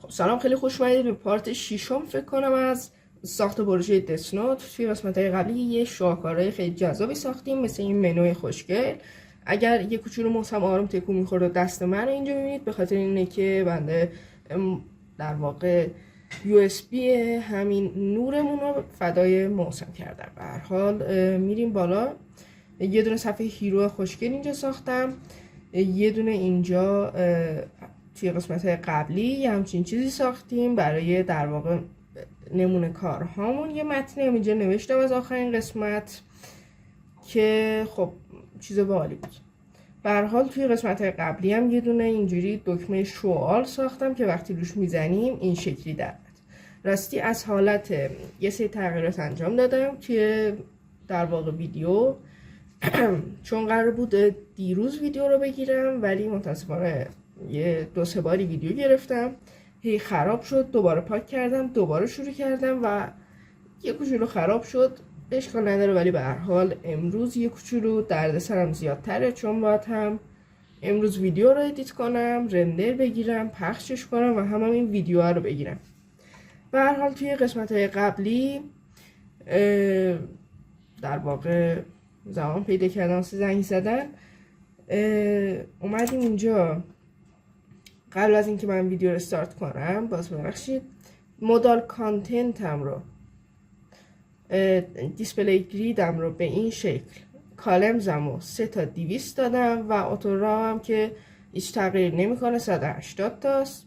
سلام، خیلی خوش اومدید به پارت 6 فکر کنم از ساخت پروژه دث نوت. توی قسمت‌های قبلی یه شاهکارهای خیلی جذابی ساختیم مثل این منوی خوشگل. اگر یه کوچولو موسم آروم تکون می‌خورد و دست من اینجا می‌بینید به خاطر اینه که بنده در واقع USB همین نورمون رو فدای موسم کردم. به هر حال میریم بالا. یه دونه صفحه هیرو خوشگل اینجا ساختم، یه دونه اینجا توی قسمت قبلی یه همچین چیزی ساختیم برای در واقع نمونه کارهامون. یه متنی هم اینجا نوشتم از آخرین قسمت که خب چیز باحالی بود. به هر حال توی قسمت قبلی هم یه دونه اینجوری دکمه شو آل ساختم که وقتی روش میزنیم این شکلی در میاد. راستی از حالت یه سری تغییرات انجام دادم که در واقع ویدیو چون قرار بود دیروز ویدیو رو بگیرم ولی متاسفانه یه 2-3 باری ویدیو گرفتم، هی خراب شد، دوباره پاک کردم، دوباره شروع کردم و یه کوچولو خراب شد. اشکال نداره، ولی به هر حال امروز یه کوچولو دردسرم زیادتره چون باید هم امروز ویدیو رو ادیت کنم، رندر بگیرم، پخشش کنم و هم این ویدیو رو بگیرم. به هر حال توی قسمت‌های قبلی در واقع زمان پیدا کردم زنگ زدن، اومدیم اینجا. قبل از اینکه من ویدیو رو استارت کنم باز ببخشید، مودال کانتنتم رو دیسپلی گریدم رو به این شکل کالمزم رو 3 تا 200 دادم و اتورا هم که هیچ تغییر نمیکنه 180 تاست.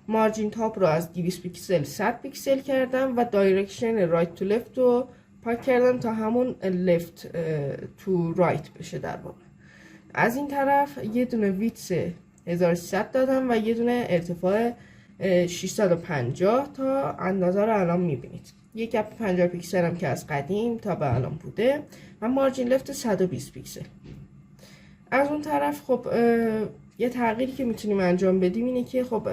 مارجین تاپ رو از 200 پیکسل 100 پیکسل کردم و دایرکشن رایت تو لفت رو پاک کردم تا همون لفت تو رایت بشه. در واقع از این طرف یه دونه ویتس 1300 دادم و یه دونه ارتفاع 650 تا اندازه رو الان میبینید. یه گپ 50 پیکسل هم که از قدیم تا به الان بوده و مارجین لفت 120 پیکسل. از اون طرف خب یه تغییری که میتونیم انجام بدیم اینه که خب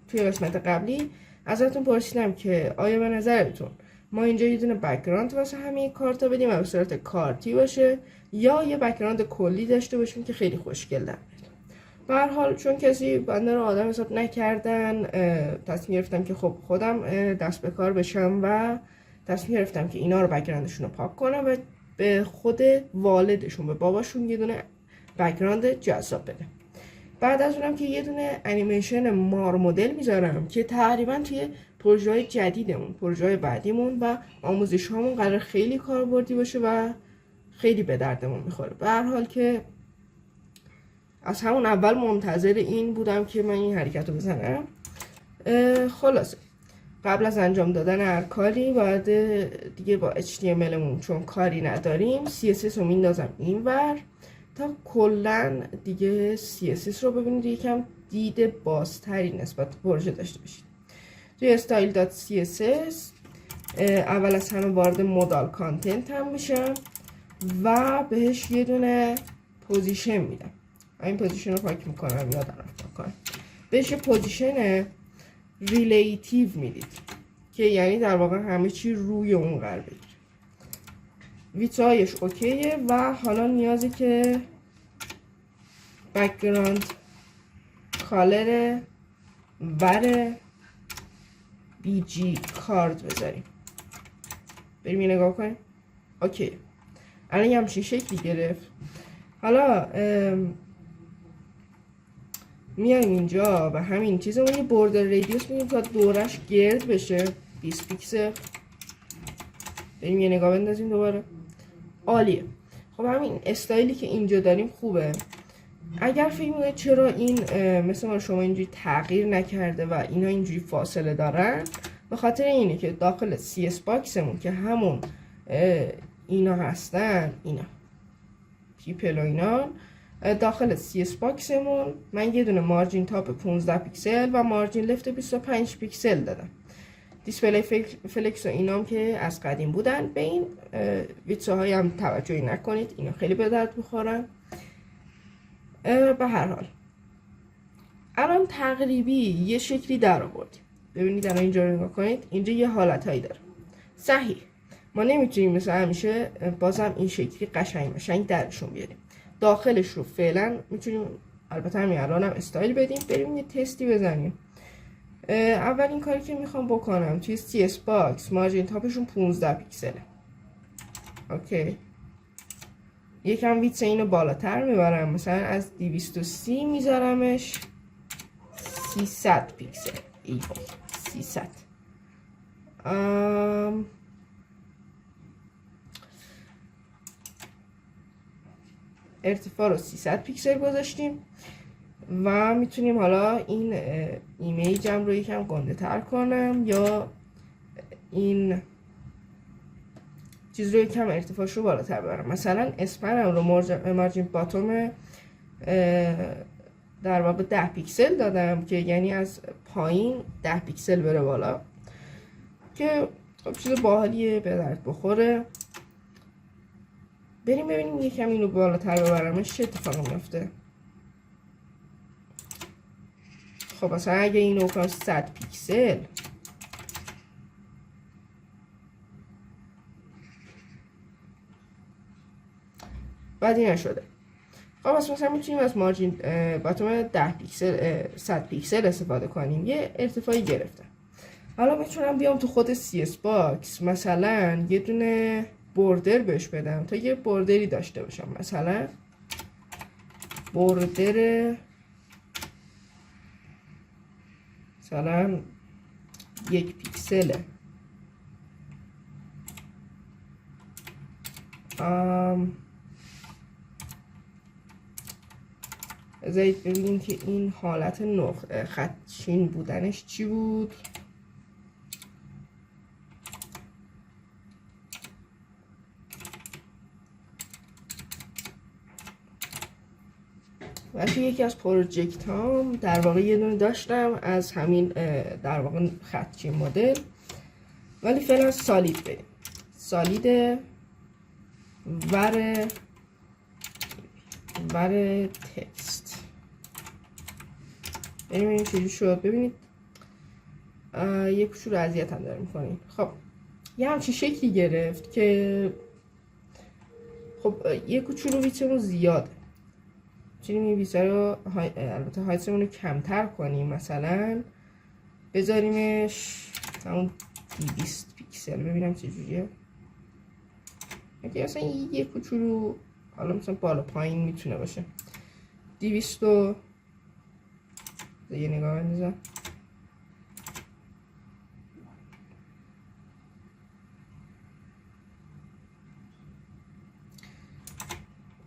توی قسمت قبلی ازتون پرسیدم که آیا به نظرتون ما اینجا یه دونه بک‌گراند واسه همه کارتا بدیم و به صورت کارتی باشه یا یه بک‌گراند کلی داشته باشیم که خیلی خوشگل در میاد. به هر حال چون کسی بنده رو آدم حساب نکردن، تصمیم گرفتم که خب خودم دست به کار بشم و تصمیم گرفتم که اینا رو بک‌گراندشون رو پاک کنم و به خود والدشون، به باباشون یه دونه بک‌گراند جذاب بده. بعد از اونم که یه دونه انیمیشن مار مدل میذارم که تقریبا توی پروژه های جدیدمون، پروژه های بعدیمون و آموزش هامون قرار خیلی کاربردی باشه و خیلی به دردمون میخوره. به هر حال که از همون اول منتظر این بودم که من این حرکت رو بزنم. خلاصه قبل از انجام دادن هر کاری باید دیگه با HTMLمون چون کاری نداریم CSS رو میندازم اینور تا کلن دیگه CSS رو ببینید یکم دید بازتری نسبت به پروژه داشته باشید. توی style.css اول از همه وارد مودال کانتنت هم میشم و بهش یه دونه پوزیشن میدم. این پوزیشن رو پاک میکنم، یادم رفت کنم. بهش یه پوزیشن ریلیتیو میدید که یعنی در واقع همه چی روی اون قرار بگیره. ویتایش اوکیه و حالا نیازی که بک‌گراند کالر بر BG کارد بذاریم. بریم یه نگاه کنیم. اوکی، الان یه همچین شکلی گرفت. حالا میایم اینجا و همین چیزمون یه بوردر ریدیوس میدیم تا دورش گرد بشه 20 پیکسل. بریم یه نگاه بندازیم دوباره. عالیه. خب همین استایلی که اینجا داریم خوبه. اگر فکر می‌کنید چرا این مثل شما اینجوری تغییر نکرده و اینا اینجوری فاصله دارن، به خاطر اینه که داخل CS باکسمون که همون اینا هستن، اینا پیپل و اینا، داخل CS باکسمون من یه دونه مارجین تاپ 15 پیکسل و مارجین لفت 25 پیکسل دادم. دیسپلی فلکس و اینام که از قدیم بودن. به این ویتس‌های هم توجهی نکنید، اینا خیلی به درد میخورن. به هر حال الان تقریبی یه شکلی در آوردیم. ببینید الان اینجا رو نگاه کنید، اینجا یه حالتایی داره. صحیح ما نمیتونیم مثل همیشه بازم این شکلی قشنگ درشون بیاریم. داخلش رو فعلا میتونیم البته همین الان هم استایل بدیم. بریم یه تستی بزنیم. اولین کاری که میخوام بکنم توی CS باکس مارجین تاپشون 15 پیکسله. اوکی، یکم ویتس اینو بالاتر میبرم، مثلا از 230 میذارمش 300 پیکسل. ای 300. ارتفاع رو 300 پیکسل گذاشتیم و میتونیم حالا این ایمیجم رو یکم گنده تر کنم یا این چیز رو یکم ارتفاعش رو بالاتر ببرم. مثلا اسپنم رو مارجین باتوم در واقع 10 پیکسل دادم که یعنی از پایین 10 پیکسل بره بالا که خب چیز باحالیه، به درد بخوره. بریم ببینیم یکم اینو بالاتر ببرمش چه اتفاقی میفته. خب مثلا اگه اینو کنم 100 پیکسل، بعدی نشده. خب مثلا میتونیم از مارجین باتوم 10 پیکسل 100 پیکسل استفاده کنیم. یه ارتفاعی گرفتم. حالا میتونم بیام تو خود CS باکس مثلا یه دونه بوردر بهش بدم تا یه بوردری داشته باشم. مثلا بوردر مثلا 1 پیکسله. بذارید ببینیم که این حالت خطچین بودنش چی بود. من توی یکی از پروژکت هام در واقع یه دونه داشتم از همین در واقع خطچین مدل، ولی فعلا سالید بریم. سالید ور تکست بریم چجوری شد. ببینید یه کوچولو اذیت هم داره میکنین. خب یه همچین شکلی گرفت که خب یه کوچولو ویتمون زیاده. میتونیم این ویتر رو البته هایتمون رو کمتر کنیم، مثلا بذاریمش همون 200 پیکسل. ببینم چجوریه. اگه مثلا یه کوچولو حالا مثلا بالا پایین میتونه باشه. 200 یه نگاه بندازم.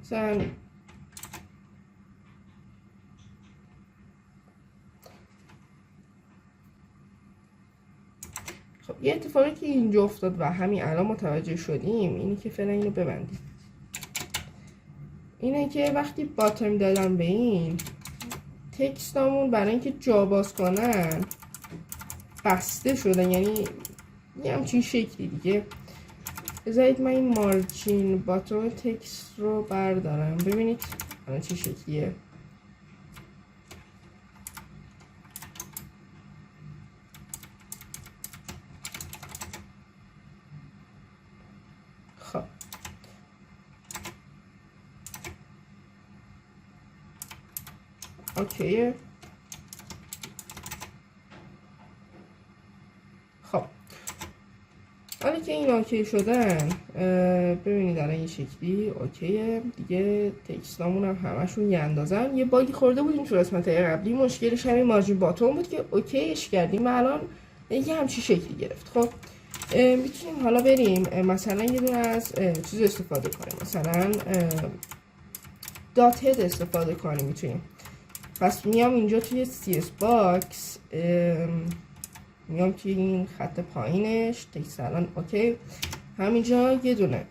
مثلا خب یه اتفاقی که اینجا افتاد و همین الان متوجه شدیم اینی که فعلا اینو ببندیم. اینه که وقتی باتم دادم به این تکستامون برای اینکه جا باز کنن بسته شدن، یعنی یه همچین شکلی دیگه. بذارید من این مارجین باتم تکست رو بردارم ببینید الان چه شکلیه. خب اوکیه. خب حالا که این اوکی شدن ببینید الان این شکلی اوکیه دیگه. تکستامون هم همشون یه اندازن. یه باگی خورده بودیم تو قسمت قبلی، مشکلش همین مارجین باتوم بود که اوکیش کردیم و الان یه همچین شکلی گرفت. خب میتونیم حالا بریم مثلا یه دونه از چیز استفاده کنیم، مثلا دات هد استفاده کنیم. میتونیم پس میام اینجا توی CS باکس میام توی این خط پایینش تکست الان اوکی. همینجا یه دونه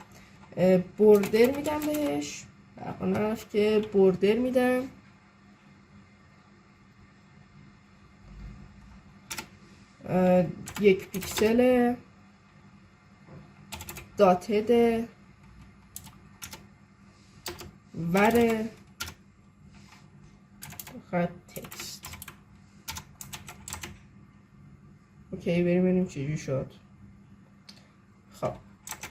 بوردر میدم بهش، برقنرف که بوردر میدم. یک پیکسل داتد ور خط تکست. اوکی بریم ببینیم چجوری شد. خب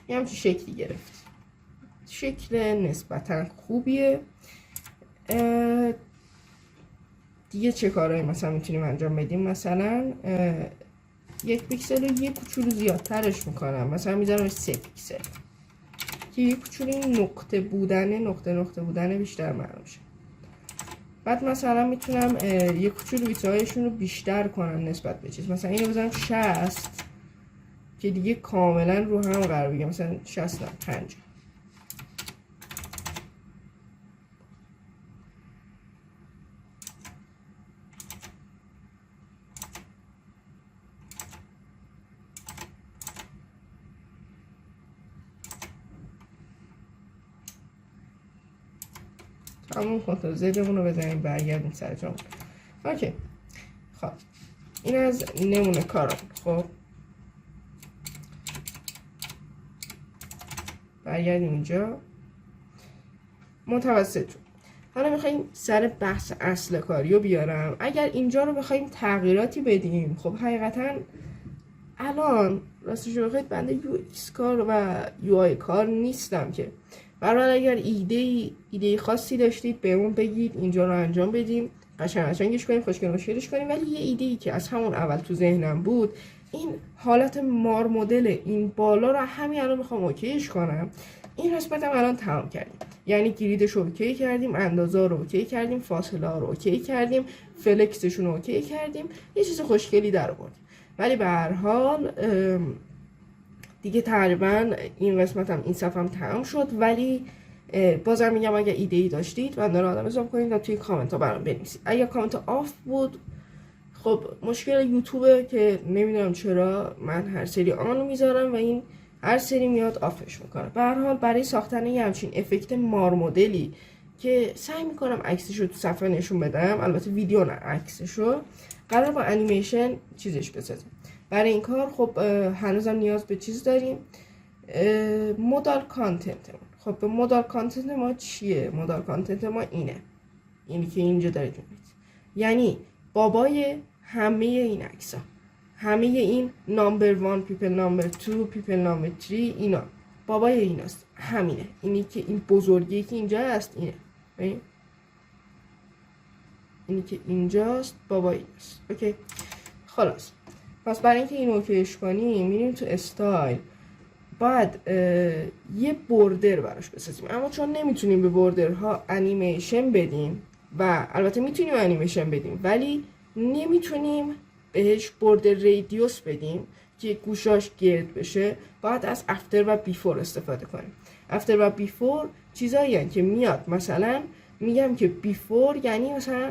یه همچین شکلی گرفت. شکل نسبتا خوبیه. دیگه چه کارهایی مثلا میتونیم انجام بدیم؟ مثلا 1 پیکسل رو یه کوچولو زیادترش میکنم، مثلا میذارم 3 پیکسل که یه کوچولو این نقطه بودن بیشتر معلوم شه. بعد مثلا میتونم یه کوچولو بیت‌هایشون رو بیشتر کنم نسبت به چیز، مثلا اینو بذارم 60 که دیگه کاملا رو هم قرار بگیره، مثلا 60 نه 50. همون کنترل زدمون رو بزنیم برگردیم سر جامون. اوکی خب این از نمونه کارم. خب برگردیم اینجا متوسط شد. حالا میخواییم سر بحث اصل کاری رو بیارم. اگر اینجا رو بخوایم تغییراتی بدیم، خب حقیقتا الان راستش رو بخواید بنده UX کار و UI کار نیستم که. برای اگر ایده خاصی داشتید بهمون بگید، اینجا رو انجام بدیم، قشنگش کنیم، خوشگلش کنیم. ولی یه ایده‌ای که از همون اول تو ذهنم بود، این حالت مار مدل این بالا رو همین الان میخوام اوکیش کنم. این قسمت هم الان تمام کردیم، یعنی گریدش رو اوکی کردیم، اندازه رو اوکی کردیم، فاصله ها رو اوکی کردیم، فلکسشون رو اوکی کردیم، یه چیز خوشگلی در آوردیم. ولی به هر حال دیگه تقریبا این قسمت هم این صفحه هم تمام شد. ولی بازم میگم اگر ایده ای داشتید بنده رو آدم اضافه کنید و توی کامنت ها برام بنویسید. اگر کامنت آف بود، خب مشکل یوتیوبه که نمیدونم چرا من هر سری آنو میذارم و این هر سری میاد آفش میکنه. به هر حال برای ساختن یه همچین افکت مار مدلی که سعی میکنم عکسشو تو صفحه نشون بدم، البته ویدیو نه عکسشو، قرار با انیمیشن چیزش بسازم. برای این کار خب هنوزم نیاز به چیز داریم، مودال کانتنت. خب به مودال کانتنت ما چیه؟ مودال کانتنت ما اینی که اینجا دارید میبینید، یعنی بابای همه این عکس‌ها، همه این نامبر 1 پیپل نامبر 2 پیپل نامبر 3 اینا بابای ایناست، همینه. اینی که این بزرگی که اینجا هست اینه، اینی که اینجاست بابای ایناست. اوکی خلاص، پس برای اینکه این اوکیش کنیم میریم تو استایل، باید یه بوردر براش بسازیم. اما چون نمیتونیم به بوردرها انیمیشن بدیم و البته میتونیم انیمیشن بدیم ولی نمیتونیم بهش بوردر ریدیوس بدیم که گوشاش گرد بشه، باید از افتر و بیفور استفاده کنیم. افتر و بیفور چیزایی هستن که میاد، مثلا میگم که بیفور یعنی مثلا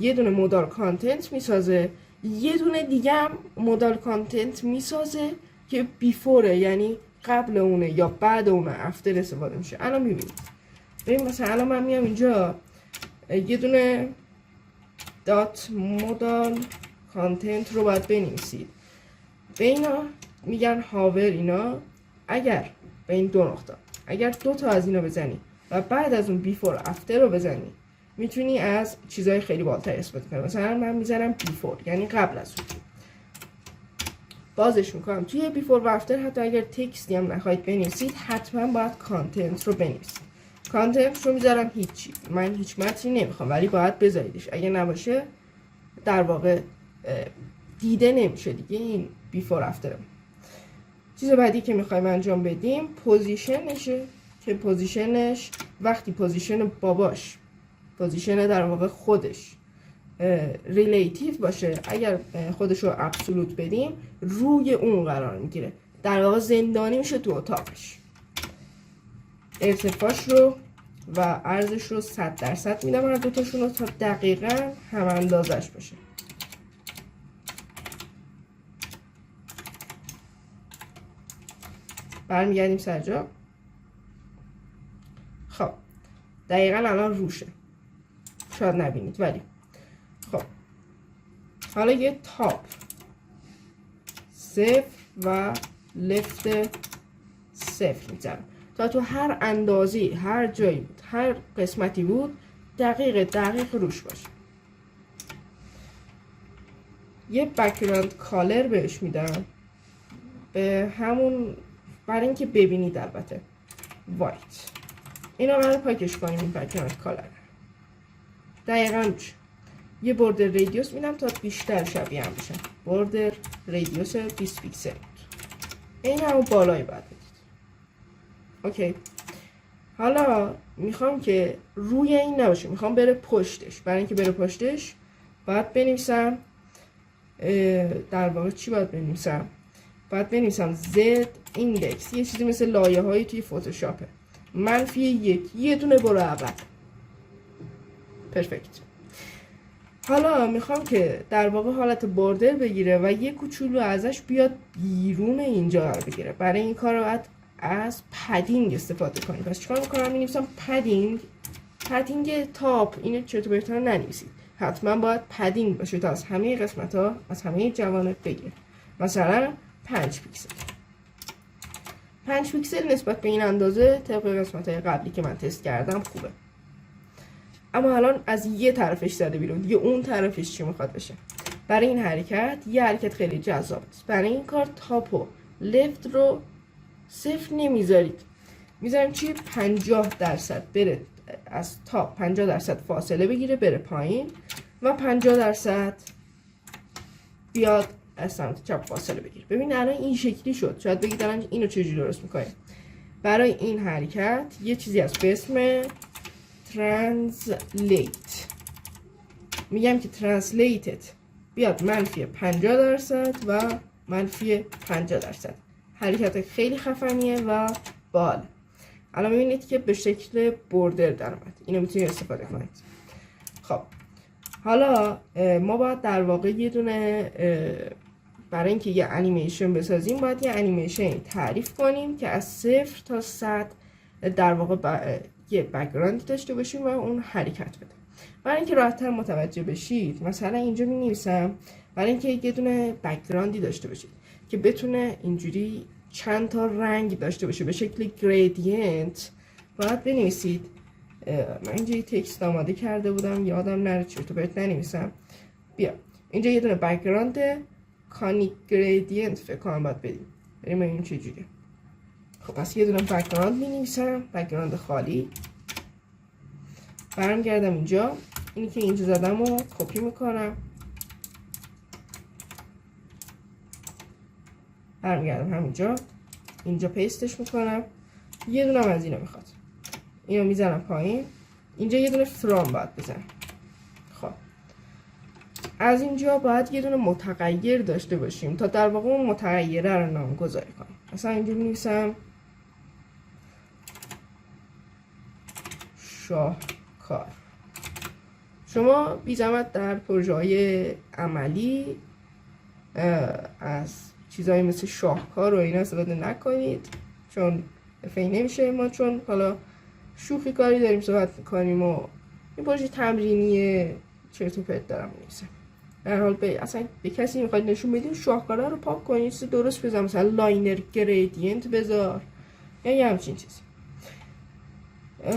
یه دونه مودال کانتنت میسازه، یه دونه دیگه هم مودال کانتنت میسازه که بیفوره، یعنی قبل اونه یا بعد اونه افتر استفاده میشه. الان میبینید، ببین مثلا الان من میام اینجا یه دونه دات مودال کانتنت رو باید بنویسید. به اینا میگن هاور. اینا اگر به این دو نقطه اگر 2 تا از اینا بزنی و بعد از اون بیفور افتر رو بزنی، میتونی از چیزهای خیلی بالاتر استفاده کنی. مثلا من میزنم بیفور یعنی قبل از اون، بازش میکنم توی بیفور و افتر. حتی اگر تکستی هم نخواهید بنویسید حتما باید کانتنت رو بنویسید. کانتنت رو میذارم هیچی، من هیچ متنی نمیخوام ولی باید بذاریدش، اگه نباشه در واقع دیده نمیشه دیگه این بیفور افتر. چیز بعدی که میخوایم انجام بدیم پوزیشنشه، که پوزیشنش وقتی پوزیشن باباش، پوزیشن در واقع خودش ریلیتیو باشه، اگر خودش رو ابسولوت بدیم روی اون قرار میگیره، در واقع زندانی میشه تو اتاقش. ارتفاعش رو و عرضش رو 100% میدم هر دوتاشون رو تا دقیقا هم اندازش باشه. برمیگردیم سر جا. خب دقیقا الان روشه، شاید نبینید ولی خب حالا یه تاپ 0 و لفت 0 میذارم تا تو هر اندازی هر جایی بود هر قسمتی بود دقیق روش باشه. یه بک‌گراند کالر بهش میدم، به همون برای اینکه ببینید البته وایت. اینا قرار پاکش کنیم این بک‌گراند کالر دقیقا روش. یه بوردر ریدیوس میدم تا بیشتر شبیه هم بشن. بوردر ریدیوس 20 پیکسل بود. این همون بالای باید بدید. اوکی. حالا میخوام که روی این نباشه، میخوام بره پشتش. برای اینکه بره پشتش باید بنویسم در واقع چی باید بنویسم؟ باید بنویسم Z ایندکس، یه چیزی مثل لایه هایی توی فتوشاپه، -1، یه دونه برو عقب. پرفکت. حالا میخوام که در واقع حالت بوردر بگیره و یه کوچولو ازش بیاد بیرون اینجا قرار بگیره. برای این کار باید از پدینگ استفاده کنیم. پس چیکار میکنم؟ مینویسم پدینگ تاپ. اینو چطور بهتر ننویسید، حتما باید پدینگ باشه تا از همه قسمت ها، از همه جوانب بگیره. مثلا 5 پیکسل. 5 پیکسل نسبت به این اندازه طبق قسمت های قبلی که من تست کردم خوبه. اما الان از یه طرفش زده بیرون، دیگه اون طرفش چی میخواد بشه؟ برای این حرکت یه حرکت خیلی جذاب است. برای این کار تاپ و لفت رو صفر نمیذارید، میذاریم چی؟ 50% بره از تاپ، 50% فاصله بگیره بره پایین و 50% بیاد از سمت چپ فاصله بگیره. ببین الان این شکلی شد. شاید بگید الان اینو چجوری درست میکنیم؟ برای این حرکت یه چیزی هست به اسم ترنسلیت. میگم که ترنسلیتت بیاد -50% و -50%. حرکت خیلی خفنیه و بال. الان میبینید که به شکل بوردر در اومد. اینو میتونید استفاده کنید. خب حالا ما باید در واقع یه دونه برای اینکه یه انیمیشن بسازیم باید یه انیمیشن تعریف کنیم که از 0 تا 100 در واقع یه بک‌گراند داشته باشیم و اون حرکت بده. برای اینکه راحت‌تر متوجه بشید مثلا اینجا می‌نویسم برای اینکه یه دونه بک‌گراندی داشته باشید که بتونه اینجوری چند تا رنگ داشته باشه به شکل گریدینت، باید بنویسید. من اینجا یه تکست آماده کرده بودم یادم نره چرت و پرت ننویسم. بیا اینجا یه دونه بک‌گراند کانیک گریدینت فکر کنم باید بدیم. بریم ببینیم چه جوریه. خب پس یه دونه بک‌گراند می‌نویسم، بک‌گراند خالی. برمیگردم اینجا، اینی که اینجا زدم رو کپی میکنم، برمیگردم همینجا، اینجا پیستش میکنم. یه دونه از اینا میخواد، اینو میزنم پایین. اینجا یه دونه فرام باید بزنم. خب از اینجا باید یه دونه متغیر داشته باشیم تا در واقع اون متغیره رو نامگذاری کنیم. مثلا اینجا می‌نویسم شاهکار. شما بی زحمت در پروژه‌های عملی از چیزایی مثل شاهکار و اینا استفاده نکنید، چون فعلا نمیشه. ما چون حالا شوخی کاری داریم صحبت میکنیم و این پروژه تمرینی چرت و پرت دارم می‌نویسم. در حال اصلا به کسی میخواید نشون بدین شاهکارا رو پاک کنید، چیز درست بذار، مثلا لاینر گریدینت بذار یا یه همچین چیزی.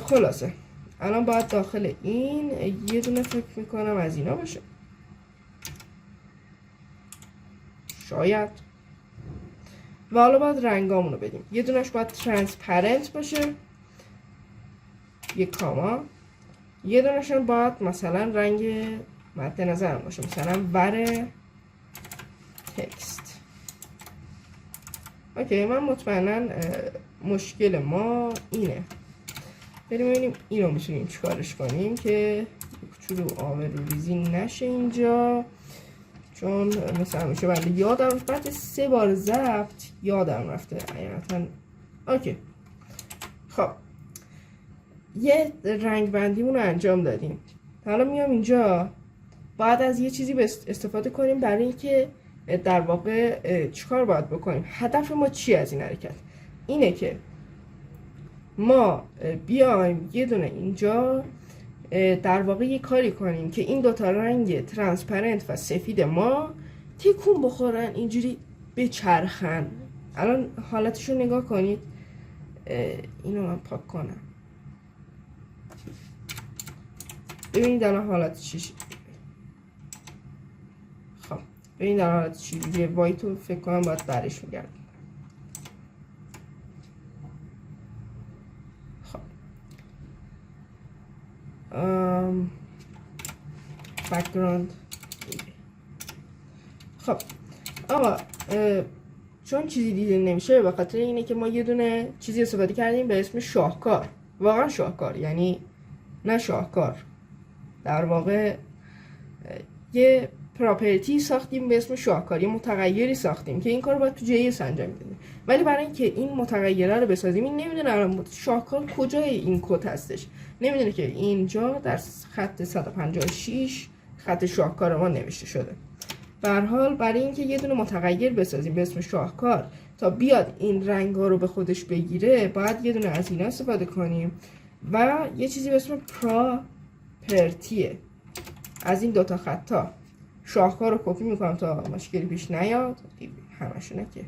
خلاصه الان باید داخل این یه دونه فکر میکنم از اینا باشه، شاید. و حالا باید رنگامونو بدیم. یه دونش باید ترانسپرنت باشه، یه کاما. یه دونش باید مثلا رنگ مد نظر باشه، مثلا ور تکست. اوکی، من مطمئنا مشکل ما اینه. بریم ببینیم اینو میتونیم چیکارش کنیم که کوچولو آب رو ریزی نشه اینجا، چون مثلا همیشه بنده یادم بعد 3 بار ضبط یادم رفته حقیقتا. اوکی خب یه رنگ بندیمون رو انجام دادیم. حالا میام اینجا باید از یه چیزی استفاده کنیم برای اینکه در واقع چیکار باید بکنیم. هدف ما چی از این حرکت؟ اینه که ما بیایم یه دونه اینجا در واقع یه کاری کنیم که این دوتا رنگ ترانسپرنت و سفید ما تکون بخورن، اینجوری بچرخن. الان حالتشو نگاه کنید. اینو من پاک کنم ببینید الان حالت چی. خب ببینید الان حالت چی. یه وایتو فکر کنم باید برش میگردم. بک‌گراند. خب آقا چون چیزی دیده نمیشه به خاطر اینه که ما یه دونه چیزی استفاده کردیم به اسم شاهکار. واقعا شاهکار، یعنی نه شاهکار، در واقع یه پراپرتی ساختیم به اسم شاهکار، یه متغیری ساختیم که این کار رو باید تو JS انجام بدیم. ولی برای اینکه این متغیره رو بسازیم، این نمیدونه شاهکار کجای این کد هستش، نمیدونه که اینجا در خط 156 خط شاهکار ما نوشته شده. به هر حال برای اینکه یه دونه متغیر بسازیم به اسم شاهکار تا بیاد این رنگ‌ها رو به خودش بگیره، باید یه دونه از اینا استفاده کنیم و یه چیزی به اسم پراپرتیه. از این دوتا خطا شاهکار رو کپی میکنم تا مشکلی پیش نیاد. همشونه که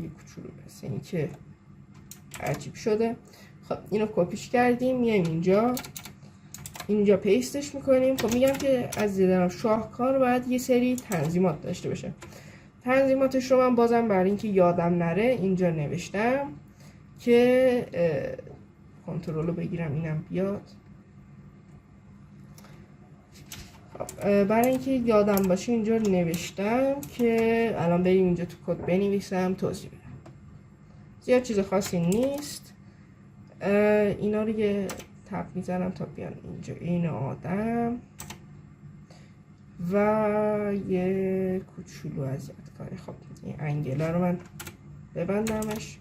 یه کوچولو مثل این که عجیب شده. خب اینو کپیش کردیم، میایم اینجا پیستش میکنیم. خب میگم که از دیدن شاهکار باید یه سری تنظیمات داشته باشه. تنظیماتش رو من بازم برای اینکه یادم نره اینجا نوشتم که کنترل رو بگیرم اینم بیاد. خب برای اینکه یادم باشه اینجا نوشتم که الان بریم اینجا تو کد بنویسم توضیح بدم. زیاد چیز خاصی نیست. اینا رو یه تپ میزنم تا بیان اینجا این آدم و یه کوچولو اذیت کنه. خب این انگلا رو من ببندمش.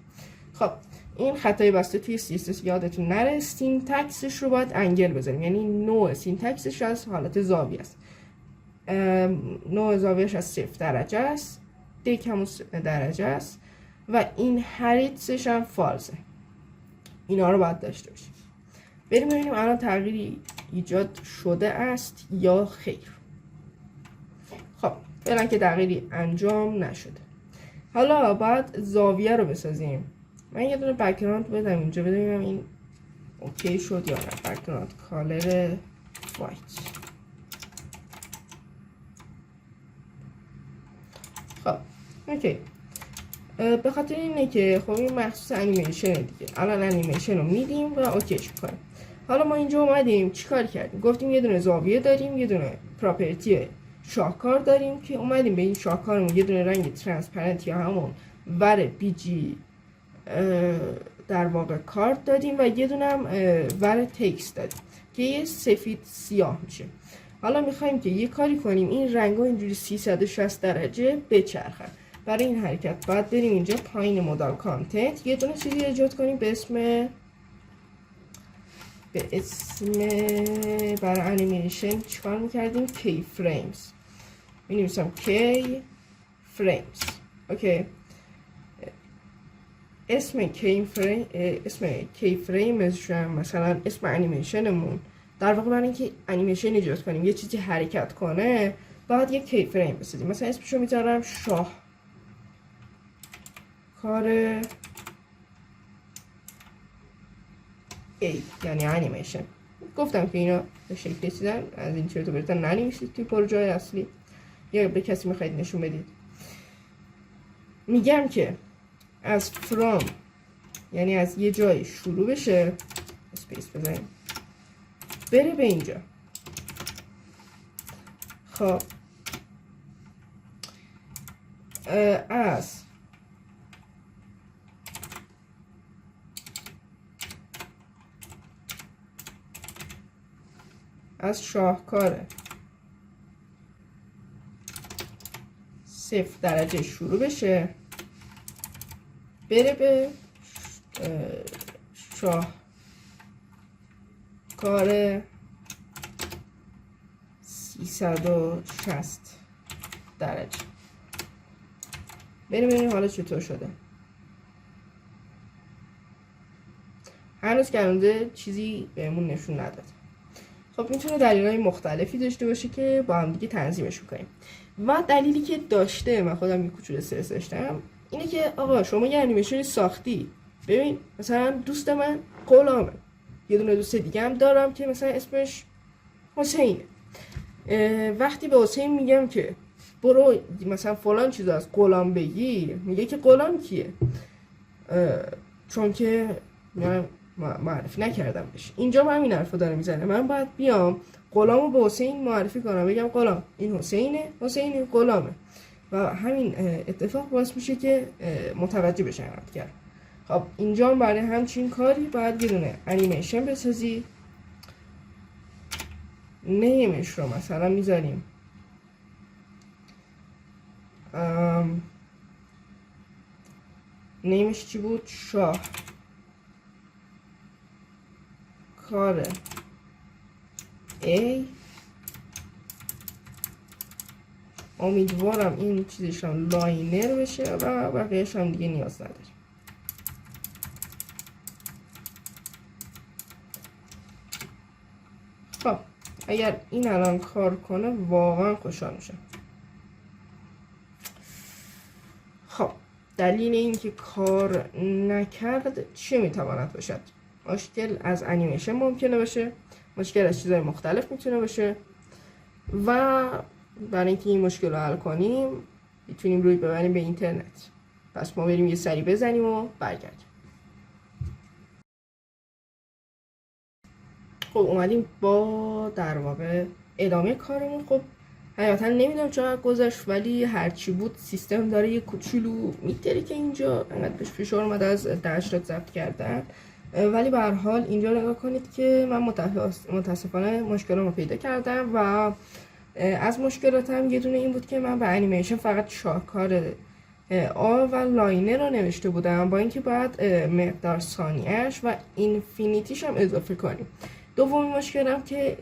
خب این خطای بسته توی CSS یادتون نره، سینتکسش رو باید انگل بذاریم، یعنی نوع سینتکسش از حالت زاویه است. نوع زاویهش از 0 درجه است، دک همون درجه است و این هریتسش هم فالزه. اینا رو باید داشته باشیم. بریم ببینیم الان تغییری ایجاد شده است یا خیر. خب فعلا که تغییری انجام نشده. حالا باید زاویه رو بسازیم. من یه دونه بک‌گراند بدم اینجا، ببینم این اوکی شد یا نه. بک‌گراند کالر وایت. خب اوکی. به خاطر اینه که خب این مخصوص انیمیشن دیگه. الان انیمیشن رو میدیم و اوکیش میکنیم. حالا ما اینجا اومدیم چیکار کردیم؟ گفتیم یه دونه زاویه داریم، یه دونه پراپرتی شاهکار داریم که اومدیم به این شاهکارمون یه دونه رنگ ترانسپرنت یا همون ور بیجی در واقع کارت دادیم و یه دونه هم ور تکست دادیم که یه سفید سیاه میشه. حالا میخوایم که یه کاری کنیم این رنگا اینجوری 360 درجه بچرخن. برای این حرکت باید بریم اینجا پایین مودال کانتنت یه دونه چیزی ایجاد کنیم به اسم برای انیمیشن چیکار میکردیم؟ کی فریمز. می‌نویسم کی فریمز. اوکی. اسم کی فریمز مثلا اسم انیمیشنمون، در واقع برای اینکه انیمیشن ایجاد کنیم یه چیزی حرکت کنه باید یه کی فریم بسازیم. مثلا اسمشو میذارم شاهکار ای، یعنی انیمیشن. گفتم که اینا به شکل چیزن، از این چیزا براتون ننویسید توی پروژه اصلی یا به کسی میخواید نشون بدید. میگم که از from یعنی از یه جای شروع بشه، اسپیس بزنیم بره به اینجا. خب از شاهکار 0 درجه شروع بشه بره به شاهکار 360 درجه. بریم ببینیم حالا چطور شده. هنوز که چیزی بهمون نشون نداد. خب میتونه دلایل مختلفی داشته باشه که با هم دیگه تنظیمش کنیم. و دلیلی که داشته، من خودم یه کوچولو استرس داشتم، اینه که آقا شما یه انیمیشنی ساختی، ببین مثلا دوست من غلامه، یه دونه دوست دیگه هم دارم که مثلا اسمش حسینه. وقتی به حسین میگم که برو مثلا فلان چیز از غلام بگیر، میگه که غلام کیه؟ چون که معرفی نکردم بهش. اینجا من این حرفو داره میزنه. من باید بیام غلامو به حسین معرفی کنم، بگم غلام این حسینه، حسین این غلامه، و همین اتفاق باعث میشه که متوجه بشن عملکرد. خب اینجا برای همچین کاری باید یه دونه انیمیشن بسازی. نیمش رو مثلا میذاریم نیمش چی بود؟ شاه کار ای. امیدوارم این چیزش هم لاینر بشه و بقیهش هم دیگه نیاز نداریم. خب اگر این الان کار کنه واقعا خوشحال میشم. خب دلیل اینکه کار نکرد چی میتواند باشد؟ مشکل از انیمیشن ممکنه باشه، مشکل از چیزهای مختلف میتونه باشه، و برای اینکه این مشکل رو حل کنیم میتونیم روی ببریم به اینترنت. پس ما بریم یه سری بزنیم و برگردیم. خب اومدیم با در واقع ادامه کارمون. خب حقیقتا نمیدونم چقدر گذشت، ولی هرچی بود سیستم داره یه کوچولو میتره که اینجا انقدر بهش فشار اومده از داشت ضبط کردن. ولی به هر حال اینجا نگاه کنید که من متاسفانه مشکلامو پیدا کردم و از مشکلاتم یه دونه این بود که من به انیمیشن فقط شاهکار آ و لاینر رو نوشته بودم، با اینکه باید مقدار ثانیه‌اش و اینفینیتیش هم اضافه کنیم. دومین مشکلم که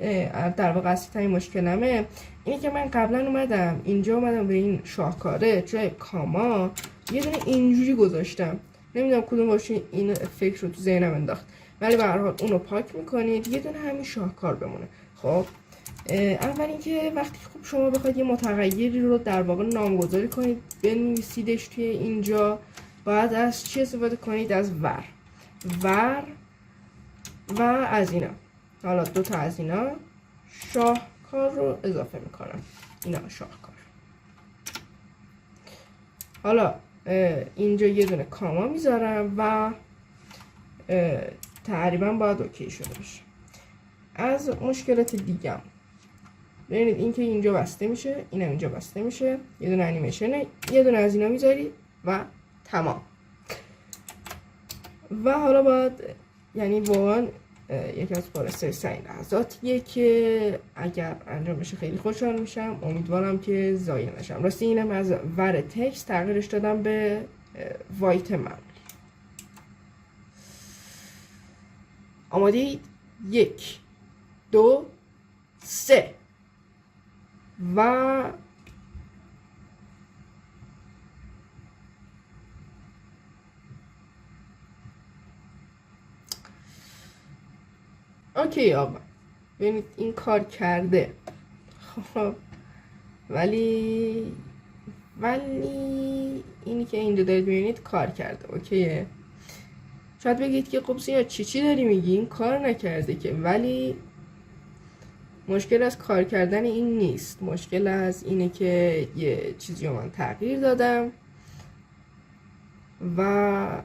در واقع اصلی ترین مشکلمه اینه که من قبلا اومدم به این شاهکاره جای کاما یه دونه اینجوری گذاشتم. نمیدونم کدوم باشه این فکر رو تو ذهنم انداخت، ولی به هر حال اونو پاک میکنید یه دونه همین شاهکار بمونه. خب اول اینکه وقتی خب شما بخواید یه متغیری رو در واقع نامگذاری کنید بنویسیدش توی اینجا، باید از چی استفاده کنید؟ از ور و از اینا. حالا دو تا از اینا شاهکار رو اضافه میکنم. اینا شاهکار. حالا اینجا یه دونه کاما میذارم و تقریبا باید اوکی شده باشه. از مشکلات دیگم ببینید اینکه اینجا بسته میشه، اینم اینجا بسته میشه، یه دونه انیمیشنه، یه دونه از اینا میذاری و تمام. و حالا باید یعنی واقعا یکی از پارسه سعی لحظاتیه که اگر انجام بشه خیلی خوشحال میشم. امیدوارم که ضایع نشم. راستی اینم از ور تکست تغییرش دادم به وایت معمولی. آمادید؟ 1 2 3 و اوکی آقا ببینید این کار کرده. خب ولی اینی که اینجا دارید ببینید کار کرده. اوکیه. شاید بگید که خب سیاه چی داری میگی؟ این کار نکرده که. ولی مشکل از کار کردن این نیست، مشکل از اینه که یه چیزی رو من تغییر دادم و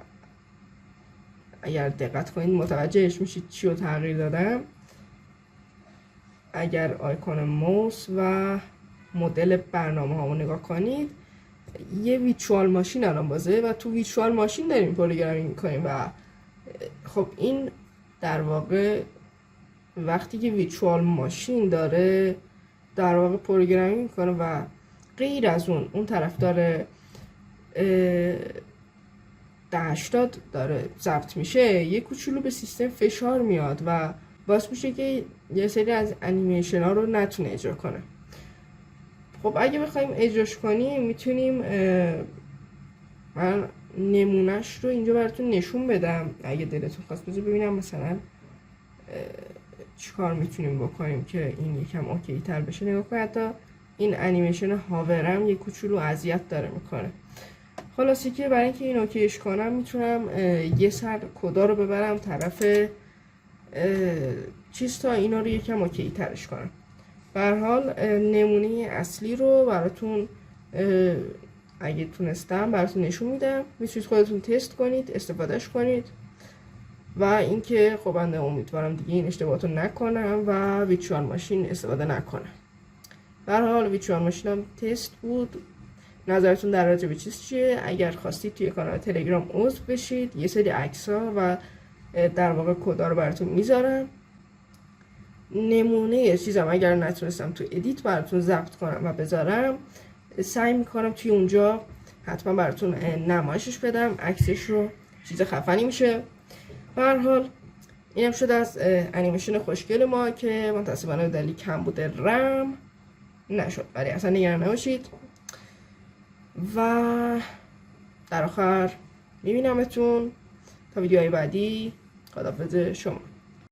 اگر دقت کنید متوجهش میشید چی رو تغییر دادم. اگر آیکون موس و مدل برنامه ها رو نگاه کنید یه ویچوال ماشین الان بازه و تو ویچوال ماشین داریم پروگرامینگ میکنیم و خب این در واقع وقتی که ویچوال ماشین داره در واقع پروگرامینگ میکنه و غیر از اون طرف داره 80 داره ضبط میشه، یه کوچولو به سیستم فشار میاد و باعث میشه که یه سری از انیمیشن ها رو نتونه اجرا کنه. خب اگه بخوایم اجراش کنیم میتونیم من نمونهش رو اینجا براتون نشون بدم اگه دلتون خواست. بذار ببینم مثلا چیکار میتونیم بکنیم که این یکم اوکی تر بشه. نگاه کنید حتی این انیمیشن هاورم یه کوچولو اذیت داره میکنه. خلاصی که برای اینکه این اوکیش کنم میتونم یه سر کدا رو ببرم طرف چیز تا اینا رو یکم اوکی ترش کنم. به هر حال نمونه اصلی رو براتون اگه تونستم براتون نشون میدم. میتونید خودتون تست کنید، استفادهش کنید. و اینکه خب من امیدوارم دیگه این اشتباهاتو نکنم و ویچوال ماشین استفاده نکنم. به هر حال ویچوال ماشینم تست بود. نظرتون در رابطه به چیز چیه؟ اگر خواستید توی کانال تلگرام عضو بشید، یه سری عکس‌ها و در واقع کدا رو براتون میذارم. نمونه چیزم اگر نتونستم تو ادیت براتون ضبط کنم و بذارم، سعی میکنم توی اونجا حتما براتون نمایشش بدم. عکسش رو چیز خفنی میشه. به هر حال اینم شد از انیمیشن خوشگل ما که متاسفانه دلیل کم بوده رم نشد، ولی اصلا نگران نباشید. و در آخر میبینمتون تا ویدیوهای بعدی. خداحافظ شما.